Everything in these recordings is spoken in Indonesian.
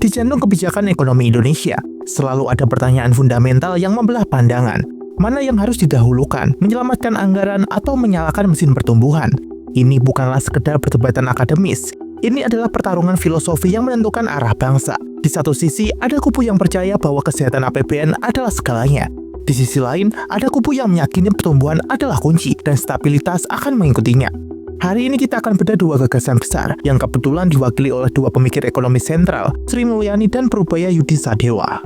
Di jantung kebijakan ekonomi Indonesia, selalu ada pertanyaan fundamental yang membelah pandangan. Mana yang harus didahulukan, menyelamatkan anggaran atau menyalakan mesin pertumbuhan? Ini bukanlah sekedar perdebatan akademis. Ini adalah pertarungan filosofi yang menentukan arah bangsa. Di satu sisi, ada kubu yang percaya bahwa kesehatan APBN adalah segalanya. Di sisi lain, ada kubu yang meyakini pertumbuhan adalah kunci dan stabilitas akan mengikutinya. Hari ini kita akan bedah dua gagasan besar yang kebetulan diwakili oleh dua pemikir ekonomi sentral, Sri Mulyani dan Purbaya Yudi Sadewa.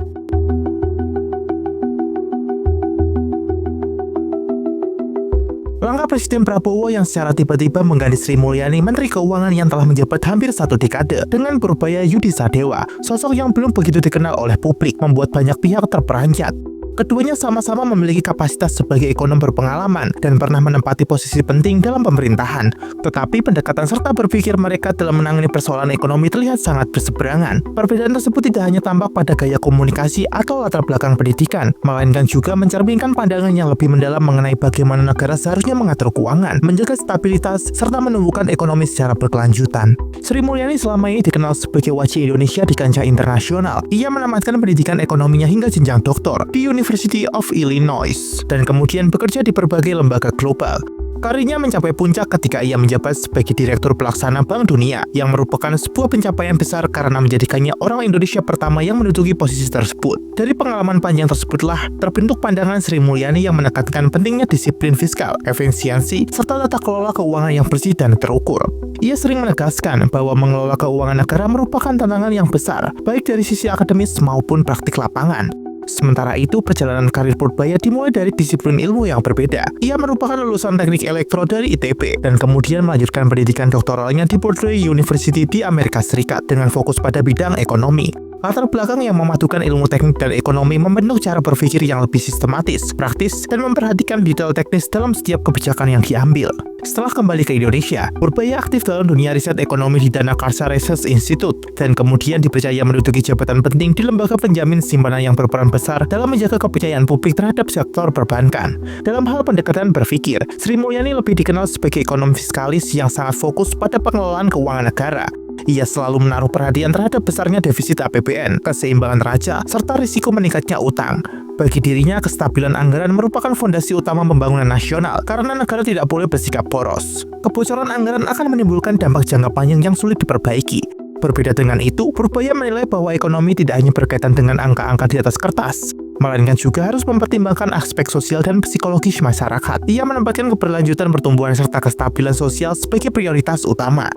Langkah Presiden Prabowo yang secara tiba-tiba mengganti Sri Mulyani, Menteri Keuangan yang telah menjabat hampir 1 dekade, dengan Purbaya Yudi Sadewa, sosok yang belum begitu dikenal oleh publik, membuat banyak pihak terperanjat. Keduanya sama-sama memiliki kapasitas sebagai ekonom berpengalaman dan pernah menempati posisi penting dalam pemerintahan. Tetapi pendekatan serta berpikir mereka dalam menangani persoalan ekonomi terlihat sangat berseberangan. Perbedaan tersebut tidak hanya tampak pada gaya komunikasi atau latar belakang pendidikan, melainkan juga mencerminkan pandangan yang lebih mendalam mengenai bagaimana negara seharusnya mengatur keuangan, menjaga stabilitas, serta menumbuhkan ekonomi secara berkelanjutan. Sri Mulyani selama ini dikenal sebagai wajah Indonesia di kancah internasional. Ia menamatkan pendidikan ekonominya hingga jenjang doktor di University of Illinois dan kemudian bekerja di berbagai lembaga global. Karirnya mencapai puncak ketika ia menjabat sebagai Direktur Pelaksana Bank Dunia, yang merupakan sebuah pencapaian besar karena menjadikannya orang Indonesia pertama yang menduduki posisi tersebut. Dari pengalaman panjang tersebutlah terbentuk pandangan Sri Mulyani yang menekankan pentingnya disiplin fiskal, efisiensi, serta tata kelola keuangan yang bersih dan terukur. Ia sering menegaskan bahwa mengelola keuangan negara merupakan tantangan yang besar, baik dari sisi akademis maupun praktik lapangan. Sementara itu, perjalanan karir Purbaya dimulai dari disiplin ilmu yang berbeda. Ia merupakan lulusan teknik elektro dari ITB dan kemudian melanjutkan pendidikan doktoralnya di Purdue University di Amerika Serikat dengan fokus pada bidang ekonomi. Latar belakang yang memadukan ilmu teknik dan ekonomi membentuk cara berpikir yang lebih sistematis, praktis, dan memperhatikan detail teknis dalam setiap kebijakan yang diambil. Setelah kembali ke Indonesia, Purbaya aktif dalam dunia riset ekonomi di Danakarsa Research Institute dan kemudian dipercaya menduduki jabatan penting di lembaga penjamin simpanan yang berperan besar dalam menjaga kepercayaan publik terhadap sektor perbankan. Dalam hal pendekatan berpikir, Sri Mulyani lebih dikenal sebagai ekonom fiskalis yang sangat fokus pada pengelolaan keuangan negara. Ia selalu menaruh perhatian terhadap besarnya defisit APBN, keseimbangan neraca, serta risiko meningkatnya utang. Bagi dirinya, kestabilan anggaran merupakan fondasi utama pembangunan nasional karena negara tidak boleh bersikap boros. Kebocoran anggaran akan menimbulkan dampak jangka panjang yang sulit diperbaiki. Berbeda dengan itu, Purbaya menilai bahwa ekonomi tidak hanya berkaitan dengan angka-angka di atas kertas, melainkan juga harus mempertimbangkan aspek sosial dan psikologis masyarakat. Ia menempatkan keberlanjutan pertumbuhan serta kestabilan sosial sebagai prioritas utama.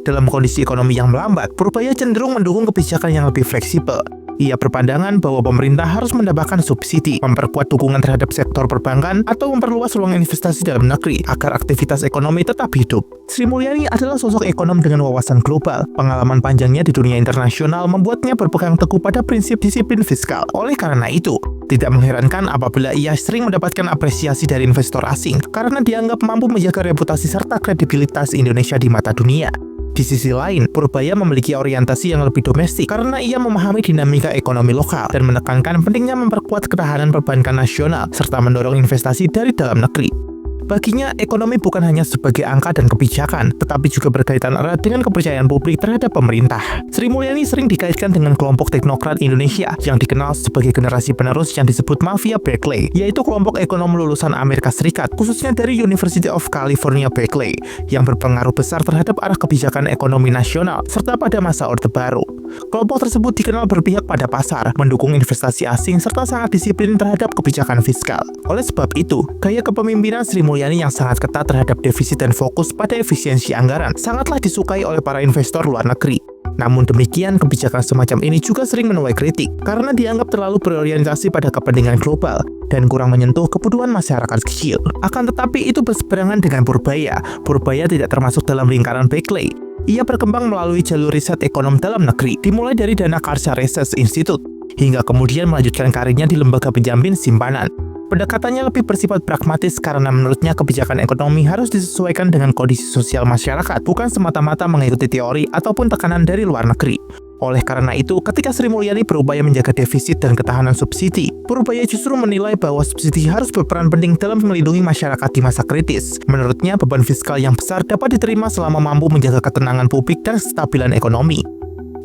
Dalam kondisi ekonomi yang melambat, Purbaya cenderung mendukung kebijakan yang lebih fleksibel. Ia berpandangan bahwa pemerintah harus menambahkan subsidi, memperkuat dukungan terhadap sektor perbankan, atau memperluas ruang investasi dalam negeri agar aktivitas ekonomi tetap hidup. Sri Mulyani adalah sosok ekonom dengan wawasan global. Pengalaman panjangnya di dunia internasional membuatnya berpegang teguh pada prinsip disiplin fiskal. Oleh karena itu, tidak mengherankan apabila ia sering mendapatkan apresiasi dari investor asing karena dianggap mampu menjaga reputasi serta kredibilitas Indonesia di mata dunia. Di sisi lain, Purbaya memiliki orientasi yang lebih domestik karena ia memahami dinamika ekonomi lokal dan menekankan pentingnya memperkuat ketahanan perbankan nasional serta mendorong investasi dari dalam negeri. Baginya, ekonomi bukan hanya sebagai angka dan kebijakan, tetapi juga berkaitan erat dengan kepercayaan publik terhadap pemerintah. Sri Mulyani sering dikaitkan dengan kelompok teknokrat Indonesia yang dikenal sebagai generasi penerus yang disebut Mafia Berkeley, yaitu kelompok ekonom lulusan Amerika Serikat, khususnya dari University of California Berkeley, yang berpengaruh besar terhadap arah kebijakan ekonomi nasional serta pada masa Orde Baru. Kelompok tersebut dikenal berpihak pada pasar, mendukung investasi asing, serta sangat disiplin terhadap kebijakan fiskal. Oleh sebab itu, gaya kepemimpinan Sri Mulyani yang sangat ketat terhadap defisit dan fokus pada efisiensi anggaran sangatlah disukai oleh para investor luar negeri. Namun demikian, kebijakan semacam ini juga sering menuai kritik karena dianggap terlalu berorientasi pada kepentingan global dan kurang menyentuh kebutuhan masyarakat kecil. Akan tetapi itu berseberangan dengan Purbaya. Purbaya tidak termasuk dalam lingkaran Berkeley. Ia berkembang melalui jalur riset ekonom dalam negeri, dimulai dari Danakarsa Research Institute, hingga kemudian melanjutkan karirnya di lembaga penjamin simpanan. Pendekatannya lebih bersifat pragmatis karena menurutnya kebijakan ekonomi harus disesuaikan dengan kondisi sosial masyarakat, bukan semata-mata mengikuti teori ataupun tekanan dari luar negeri. Oleh karena itu, ketika Sri Mulyani berupaya menjaga defisit dan ketahanan subsidi, Purbaya justru menilai bahwa subsidi harus berperan penting dalam melindungi masyarakat di masa kritis. Menurutnya, beban fiskal yang besar dapat diterima selama mampu menjaga ketenangan publik dan kestabilan ekonomi.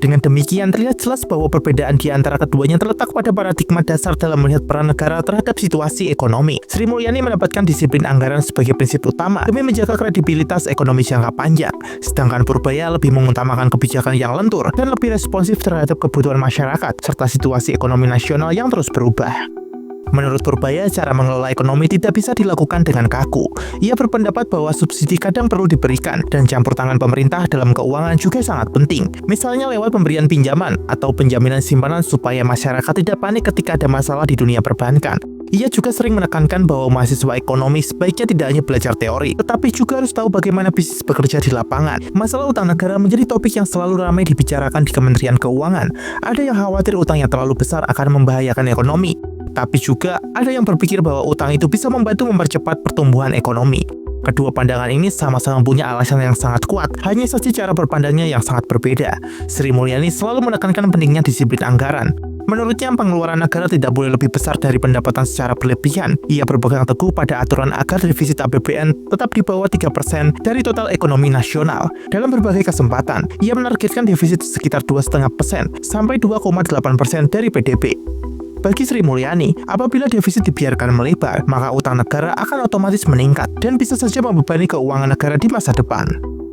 Dengan demikian, terlihat jelas bahwa perbedaan di antara keduanya terletak pada paradigma dasar dalam melihat peran negara terhadap situasi ekonomi. Sri Mulyani mendapatkan disiplin anggaran sebagai prinsip utama demi menjaga kredibilitas ekonomi jangka panjang, sedangkan Purbaya lebih mengutamakan kebijakan yang lentur dan lebih responsif terhadap kebutuhan masyarakat serta situasi ekonomi nasional yang terus berubah. Menurut Purbaya, cara mengelola ekonomi tidak bisa dilakukan dengan kaku. Ia berpendapat bahwa subsidi kadang perlu diberikan dan campur tangan pemerintah dalam keuangan juga sangat penting. Misalnya lewat pemberian pinjaman atau penjaminan simpanan supaya masyarakat tidak panik ketika ada masalah di dunia perbankan. Ia juga sering menekankan bahwa mahasiswa ekonomi sebaiknya tidak hanya belajar teori, tetapi juga harus tahu bagaimana bisnis bekerja di lapangan. Masalah utang negara menjadi topik yang selalu ramai dibicarakan di Kementerian Keuangan. Ada yang khawatir utang yang terlalu besar akan membahayakan ekonomi. Tapi juga ada yang berpikir bahwa utang itu bisa membantu mempercepat pertumbuhan ekonomi. Kedua pandangan ini sama-sama punya alasan yang sangat kuat, hanya saja cara berpandangnya yang sangat berbeda. Sri Mulyani selalu menekankan pentingnya disiplin anggaran. Menurutnya, pengeluaran negara tidak boleh lebih besar dari pendapatan secara berlebihan. Ia berpegang teguh pada aturan agar defisit APBN tetap di bawah 3% dari total ekonomi nasional. Dalam berbagai kesempatan, ia menargetkan defisit sekitar 2,5% sampai 2,8% dari PDB. Bagi Sri Mulyani, apabila defisit dibiarkan melebar, maka utang negara akan otomatis meningkat dan bisa saja membebani keuangan negara di masa depan.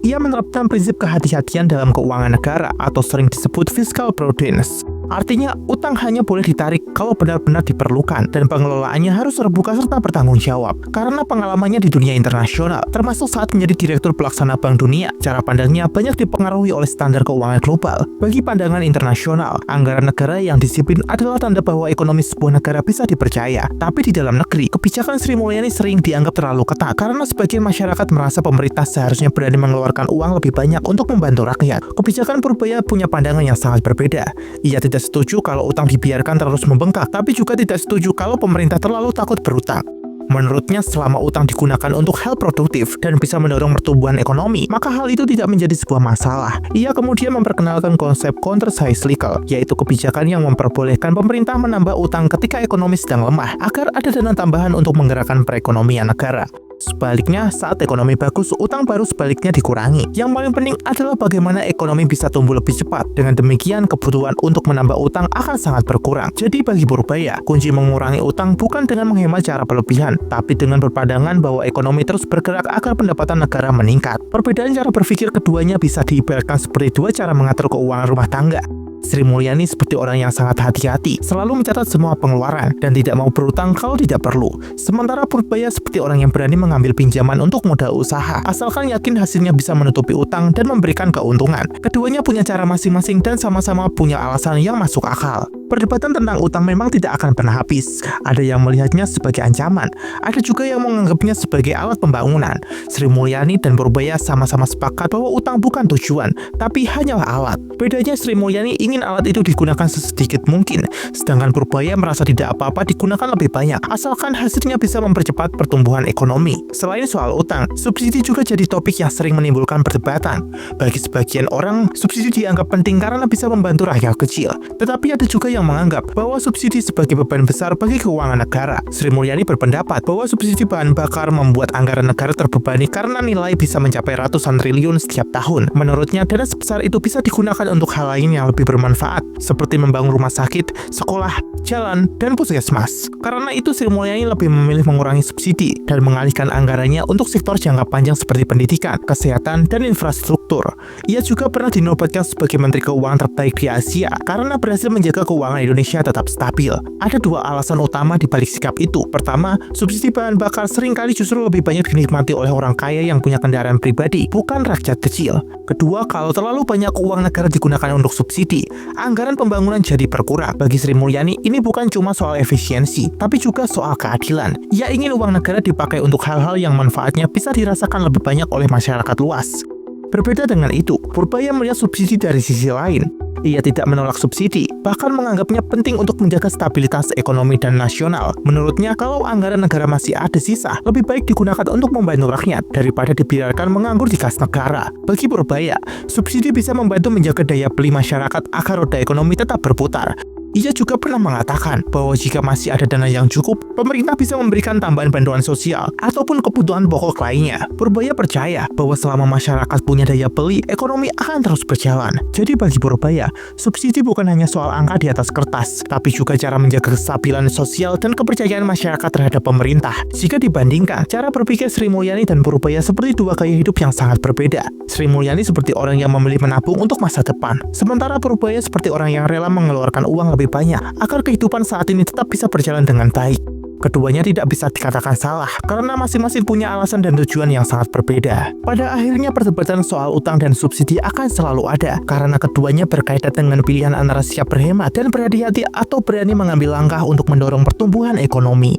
Ia menerapkan prinsip kehati-hatian dalam keuangan negara atau sering disebut fiscal prudence. Artinya, utang hanya boleh ditarik kalau benar-benar diperlukan dan pengelolaannya harus terbuka serta bertanggung jawab. Karena pengalamannya di dunia internasional, termasuk saat menjadi Direktur Pelaksana Bank Dunia, cara pandangnya banyak dipengaruhi oleh standar keuangan global. Bagi pandangan internasional, anggaran negara yang disiplin adalah tanda bahwa ekonomi sebuah negara bisa dipercaya. Tapi di dalam negeri, kebijakan Sri Mulyani sering dianggap terlalu ketat karena sebagian masyarakat merasa pemerintah seharusnya berani mengeluarkan uang lebih banyak untuk membantu rakyat. Kebijakan Purbaya punya pandangan yang sangat berbeda. Ia tidak setuju kalau utang dibiarkan terus membengkak, tapi juga tidak setuju kalau pemerintah terlalu takut berutang. Menurutnya, selama utang digunakan untuk hal produktif dan bisa mendorong pertumbuhan ekonomi, maka hal itu tidak menjadi sebuah masalah. Ia kemudian memperkenalkan konsep countercyclical, yaitu kebijakan yang memperbolehkan pemerintah menambah utang ketika ekonomi sedang lemah, agar ada dana tambahan untuk menggerakkan perekonomian negara. Sebaliknya, saat ekonomi bagus, utang baru sebaliknya dikurangi. Yang paling penting adalah bagaimana ekonomi bisa tumbuh lebih cepat. Dengan demikian, kebutuhan untuk menambah utang akan sangat berkurang. Jadi bagi Purbaya, kunci mengurangi utang bukan dengan menghemat cara berlebihan, tapi dengan berpandangan bahwa ekonomi terus bergerak agar pendapatan negara meningkat. Perbedaan cara berpikir keduanya bisa diibaratkan seperti dua cara mengatur keuangan rumah tangga. Sri Mulyani seperti orang yang sangat hati-hati, selalu mencatat semua pengeluaran dan tidak mau berutang kalau tidak perlu. Sementara Purbaya seperti orang yang berani mengambil pinjaman untuk modal usaha, asalkan yakin hasilnya bisa menutupi utang dan memberikan keuntungan. Keduanya punya cara masing-masing dan sama-sama punya alasan yang masuk akal. Perdebatan tentang utang memang tidak akan pernah habis. Ada yang melihatnya sebagai ancaman, ada juga yang menganggapnya sebagai alat pembangunan. Sri Mulyani dan Purbaya sama-sama sepakat bahwa utang bukan tujuan, tapi hanyalah alat. Bedanya, Sri Mulyani ingin alat itu digunakan sesedikit mungkin, sedangkan Purbaya merasa tidak apa-apa digunakan lebih banyak, asalkan hasilnya bisa mempercepat pertumbuhan ekonomi. Selain soal utang, subsidi juga jadi topik yang sering menimbulkan perdebatan. Bagi sebagian orang, subsidi dianggap penting karena bisa membantu rakyat kecil. Tetapi ada juga yang menganggap bahwa subsidi sebagai beban besar bagi keuangan negara. Sri Mulyani berpendapat bahwa subsidi bahan bakar membuat anggaran negara terbebani karena nilai bisa mencapai ratusan triliun setiap tahun. Menurutnya, dana sebesar itu bisa digunakan untuk hal lain yang lebih bermanfaat, seperti membangun rumah sakit, sekolah, jalan, dan puskesmas. Karena itu, Sri Mulyani lebih memilih mengurangi subsidi dan mengalihkan anggarannya untuk sektor jangka panjang seperti pendidikan, kesehatan, dan infrastruktur. Ia juga pernah dinobatkan sebagai Menteri Keuangan terbaik di Asia karena berhasil menjaga keuangan Indonesia tetap stabil. Ada dua alasan utama di balik sikap itu. Pertama, subsidi bahan bakar seringkali justru lebih banyak dinikmati oleh orang kaya yang punya kendaraan pribadi, bukan rakyat kecil. Kedua, kalau terlalu banyak uang negara digunakan untuk subsidi, anggaran pembangunan jadi berkurang. Bagi Sri Mulyani, ini bukan cuma soal efisiensi, tapi juga soal keadilan. Ia ingin uang negara dipakai untuk hal-hal yang manfaatnya bisa dirasakan lebih banyak oleh masyarakat luas. Berbeda dengan itu, Purbaya melihat subsidi dari sisi lain. Ia tidak menolak subsidi, bahkan menganggapnya penting untuk menjaga stabilitas ekonomi dan nasional. Menurutnya, kalau anggaran negara masih ada sisa, lebih baik digunakan untuk membantu rakyat daripada dibiarkan menganggur di kas negara. Bagi Purbaya, subsidi bisa membantu menjaga daya beli masyarakat agar roda ekonomi tetap berputar. Ia juga pernah mengatakan bahwa jika masih ada dana yang cukup, pemerintah bisa memberikan tambahan bantuan sosial ataupun kebutuhan pokok lainnya. Purbaya percaya bahwa selama masyarakat punya daya beli, ekonomi akan terus berjalan. Jadi bagi Purbaya, subsidi bukan hanya soal angka di atas kertas, tapi juga cara menjaga kestabilan sosial dan kepercayaan masyarakat terhadap pemerintah. Jika dibandingkan, cara berpikir Sri Mulyani dan Purbaya seperti dua gaya hidup yang sangat berbeda. Sri Mulyani seperti orang yang memilih menabung untuk masa depan, sementara Purbaya seperti orang yang rela mengeluarkan uang lebih banyak agar kehidupan saat ini tetap bisa berjalan dengan baik. Keduanya tidak bisa dikatakan salah karena masing-masing punya alasan dan tujuan yang sangat berbeda. Pada akhirnya perdebatan soal utang dan subsidi akan selalu ada karena keduanya berkaitan dengan pilihan antara siap berhemat dan berhati-hati atau berani mengambil langkah untuk mendorong pertumbuhan ekonomi.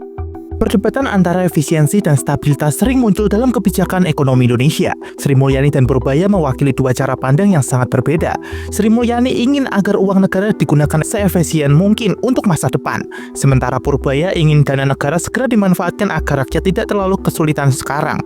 Perdebatan antara efisiensi dan stabilitas sering muncul dalam kebijakan ekonomi Indonesia. Sri Mulyani dan Purbaya mewakili dua cara pandang yang sangat berbeda. Sri Mulyani ingin agar uang negara digunakan seefisien mungkin untuk masa depan, sementara Purbaya ingin dana negara segera dimanfaatkan agar rakyat tidak terlalu kesulitan sekarang.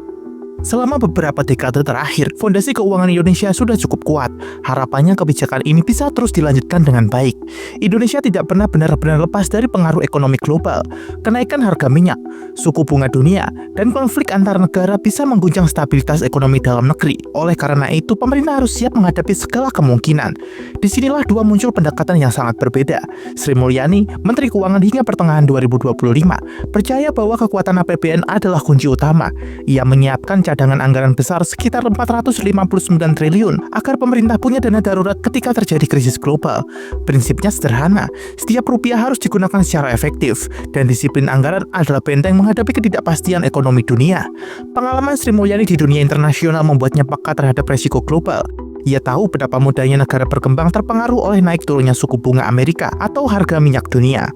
Selama beberapa dekade terakhir, fondasi keuangan Indonesia sudah cukup kuat. Harapannya kebijakan ini bisa terus dilanjutkan dengan baik. Indonesia tidak pernah benar-benar lepas dari pengaruh ekonomi global. Kenaikan harga minyak, suku bunga dunia, dan konflik antar negara bisa mengguncang stabilitas ekonomi dalam negeri. Oleh karena itu, pemerintah harus siap menghadapi segala kemungkinan. Disinilah dua muncul pendekatan yang sangat berbeda. Sri Mulyani, Menteri Keuangan hingga pertengahan 2025, percaya bahwa kekuatan APBN adalah kunci utama. Ia menyiapkan cadangan anggaran besar sekitar 459 triliun agar pemerintah punya dana darurat ketika terjadi krisis global. Prinsipnya sederhana, setiap rupiah harus digunakan secara efektif, dan disiplin anggaran adalah benteng menghadapi ketidakpastian ekonomi dunia. Pengalaman Sri Mulyani di dunia internasional membuatnya peka terhadap resiko global. Ia tahu betapa mudahnya negara berkembang terpengaruh oleh naik turunnya suku bunga Amerika atau harga minyak dunia.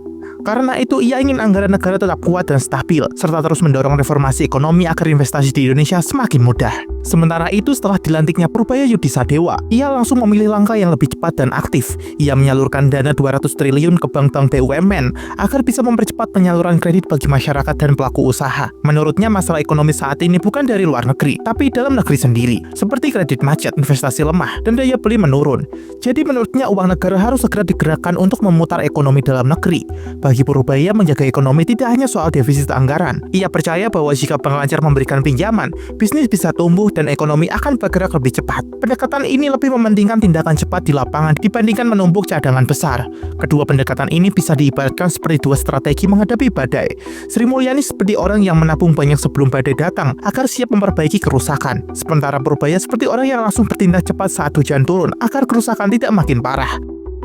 Karena itu, ia ingin anggaran negara tetap kuat dan stabil, serta terus mendorong reformasi ekonomi agar investasi di Indonesia semakin mudah. Sementara itu, setelah dilantiknya Purbaya Yudisadewa, ia langsung memilih langkah yang lebih cepat dan aktif. Ia menyalurkan dana 200 triliun ke bank-bank BUMN agar bisa mempercepat penyaluran kredit bagi masyarakat dan pelaku usaha. Menurutnya, masalah ekonomi saat ini bukan dari luar negeri, tapi dalam negeri sendiri, seperti kredit macet, investasi lemah, dan daya beli menurun. Jadi menurutnya uang negara harus segera digerakkan untuk memutar ekonomi dalam negeri. Bagi Purbaya, menjaga ekonomi tidak hanya soal defisit anggaran. Ia percaya bahwa jika bank lancar memberikan pinjaman, bisnis bisa tumbuh dan ekonomi akan bergerak lebih cepat. Pendekatan ini lebih mementingkan tindakan cepat di lapangan dibandingkan menumpuk cadangan besar. Kedua pendekatan ini bisa diibaratkan seperti dua strategi menghadapi badai. Sri Mulyani seperti orang yang menabung banyak sebelum badai datang agar siap memperbaiki kerusakan. Sementara Purbaya seperti orang yang langsung bertindak cepat saat hujan turun agar kerusakan tidak makin parah.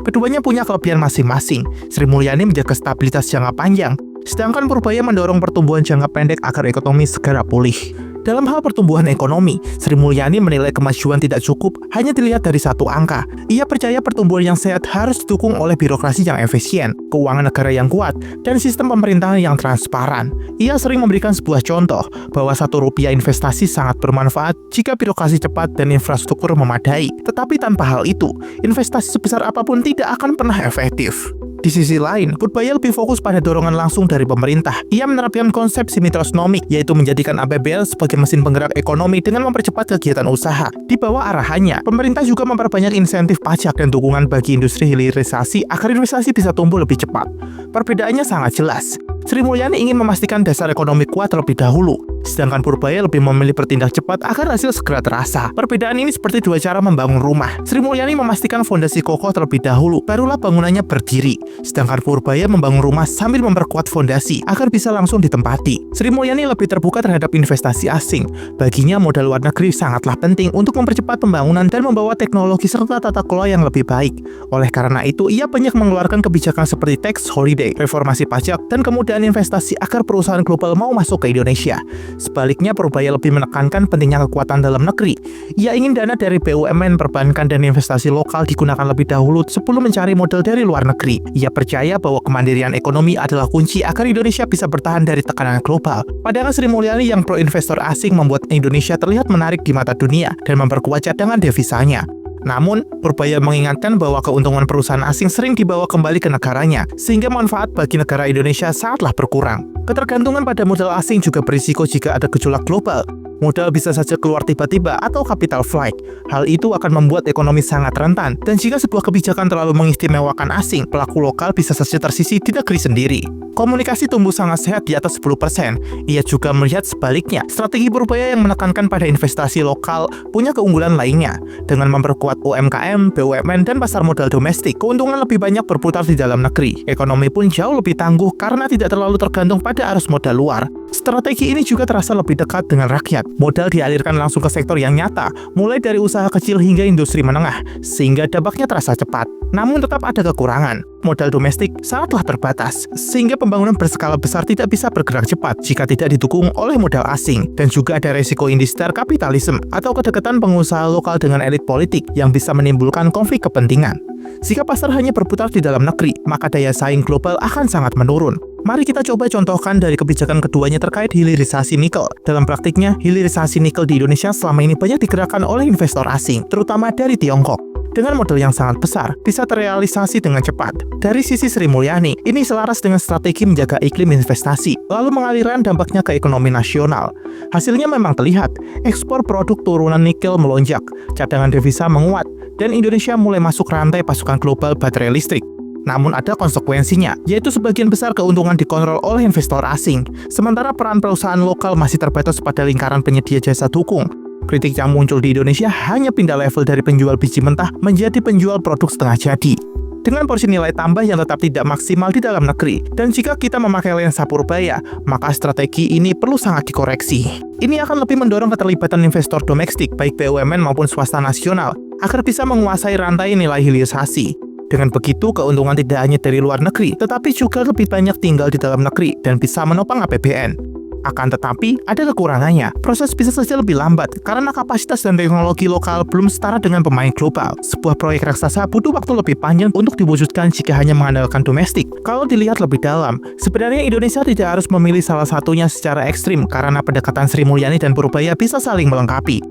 Keduanya punya kelebihan masing-masing. Sri Mulyani menjaga stabilitas jangka panjang, sedangkan Purbaya mendorong pertumbuhan jangka pendek agar ekonomi segera pulih. Dalam hal pertumbuhan ekonomi, Sri Mulyani menilai kemajuan tidak cukup hanya dilihat dari satu angka. Ia percaya pertumbuhan yang sehat harus didukung oleh birokrasi yang efisien, keuangan negara yang kuat, dan sistem pemerintahan yang transparan. Ia sering memberikan sebuah contoh bahwa Rp1 investasi sangat bermanfaat jika birokrasi cepat dan infrastruktur memadai. Tetapi tanpa hal itu, investasi sebesar apapun tidak akan pernah efektif. Di sisi lain, Purbaya lebih fokus pada dorongan langsung dari pemerintah. Ia menerapkan konsep simitrosnomik, yaitu menjadikan APBN sebagai mesin penggerak ekonomi dengan mempercepat kegiatan usaha. Di bawah arahannya, pemerintah juga memperbanyak insentif pajak dan dukungan bagi industri hilirisasi agar investasi bisa tumbuh lebih cepat. Perbedaannya sangat jelas. Sri Mulyani ingin memastikan dasar ekonomi kuat terlebih dahulu, sedangkan Purbaya lebih memilih bertindak cepat agar hasil segera terasa. Perbedaan ini seperti dua cara membangun rumah. Sri Mulyani memastikan fondasi kokoh terlebih dahulu, barulah bangunannya berdiri. Sedangkan Purbaya membangun rumah sambil memperkuat fondasi agar bisa langsung ditempati. Sri Mulyani lebih terbuka terhadap investasi asing. Baginya modal luar negeri sangatlah penting untuk mempercepat pembangunan dan membawa teknologi serta tata kelola yang lebih baik. Oleh karena itu, ia banyak mengeluarkan kebijakan seperti tax holiday, reformasi pajak, dan kemudahan investasi agar perusahaan global mau masuk ke Indonesia. Sebaliknya, Purbaya lebih menekankan pentingnya kekuatan dalam negeri. Ia ingin dana dari BUMN, perbankan, dan investasi lokal digunakan lebih dahulu sebelum mencari modal dari luar negeri. Ia percaya bahwa kemandirian ekonomi adalah kunci agar Indonesia bisa bertahan dari tekanan global. Pandangan Sri Mulyani yang pro investor asing membuat Indonesia terlihat menarik di mata dunia dan memperkuat cadangan devisanya. Namun, Purbaya mengingatkan bahwa keuntungan perusahaan asing sering dibawa kembali ke negaranya, sehingga manfaat bagi negara Indonesia sangatlah berkurang. Ketergantungan pada modal asing juga berisiko jika ada gejolak global. Modal bisa saja keluar tiba-tiba atau capital flight. Hal itu akan membuat ekonomi sangat rentan, dan jika sebuah kebijakan terlalu mengistimewakan asing, pelaku lokal bisa saja tersisih di negeri sendiri. Komunikasi tumbuh sangat sehat di atas 10%. Ia juga melihat sebaliknya, strategi Purbaya yang menekankan pada investasi lokal punya keunggulan lainnya. Dengan memperkuat UMKM, BUMN, dan pasar modal domestik, keuntungan lebih banyak berputar di dalam negeri. Ekonomi pun jauh lebih tangguh karena tidak terlalu tergantung pada arus modal luar. Strategi ini juga terasa lebih dekat dengan rakyat. Modal dialirkan langsung ke sektor yang nyata, mulai dari usaha kecil hingga industri menengah, sehingga dampaknya terasa cepat. Namun tetap ada kekurangan. Modal domestik sangatlah terbatas, sehingga pembangunan berskala besar tidak bisa bergerak cepat jika tidak didukung oleh modal asing. Dan juga ada resiko indistar kapitalisme atau kedekatan pengusaha lokal dengan elit politik yang bisa menimbulkan konflik kepentingan. Jika pasar hanya berputar di dalam negeri, maka daya saing global akan sangat menurun. Mari kita coba contohkan dari kebijakan keduanya terkait hilirisasi nikel. Dalam praktiknya, hilirisasi nikel di Indonesia selama ini banyak digerakkan oleh investor asing, terutama dari Tiongkok. Dengan modal yang sangat besar, bisa terrealisasi dengan cepat. Dari sisi Sri Mulyani, ini selaras dengan strategi menjaga iklim investasi, lalu mengalirkan dampaknya ke ekonomi nasional. Hasilnya memang terlihat, ekspor produk turunan nikel melonjak, cadangan devisa menguat, dan Indonesia mulai masuk rantai pasukan global baterai listrik. Namun ada konsekuensinya, yaitu sebagian besar keuntungan dikontrol oleh investor asing, sementara peran perusahaan lokal masih terbatas pada lingkaran penyedia jasa dukung. Kritik yang muncul di Indonesia hanya pindah level dari penjual biji mentah menjadi penjual produk setengah jadi, dengan porsi nilai tambah yang tetap tidak maksimal di dalam negeri. Dan jika kita memakai lensa Purbaya, maka strategi ini perlu sangat dikoreksi. Ini akan lebih mendorong keterlibatan investor domestik, baik BUMN maupun swasta nasional, agar bisa menguasai rantai nilai hilirisasi. Dengan begitu, keuntungan tidak hanya dari luar negeri, tetapi juga lebih banyak tinggal di dalam negeri dan bisa menopang APBN. Akan tetapi, ada kekurangannya. Proses bisa saja lebih lambat karena kapasitas dan teknologi lokal belum setara dengan pemain global. Sebuah proyek raksasa butuh waktu lebih panjang untuk diwujudkan jika hanya mengandalkan domestik. Kalau dilihat lebih dalam, sebenarnya Indonesia tidak harus memilih salah satunya secara ekstrim karena pendekatan Sri Mulyani dan Purbaya bisa saling melengkapi.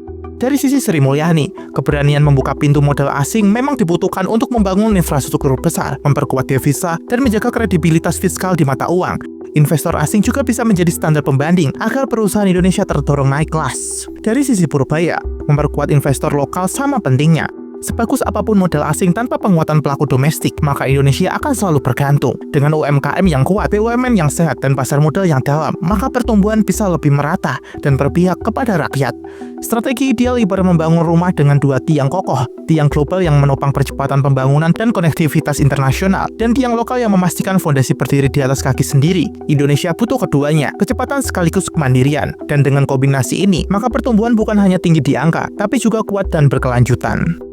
Dari sisi Sri Mulyani, keberanian membuka pintu modal asing memang dibutuhkan untuk membangun infrastruktur besar, memperkuat devisa, dan menjaga kredibilitas fiskal di mata uang. Investor asing juga bisa menjadi standar pembanding agar perusahaan Indonesia terdorong naik kelas. Dari sisi Purbaya, memperkuat investor lokal sama pentingnya. Sebagus apapun modal asing tanpa penguatan pelaku domestik, maka Indonesia akan selalu bergantung. Dengan UMKM yang kuat, BUMN yang sehat, dan pasar modal yang dalam, maka pertumbuhan bisa lebih merata dan berpihak kepada rakyat. Strategi ideal ibarat membangun rumah dengan dua tiang kokoh, tiang global yang menopang percepatan pembangunan dan konektivitas internasional, dan tiang lokal yang memastikan fondasi berdiri di atas kaki sendiri. Indonesia butuh keduanya, kecepatan sekaligus kemandirian. Dan dengan kombinasi ini, maka pertumbuhan bukan hanya tinggi di angka, tapi juga kuat dan berkelanjutan.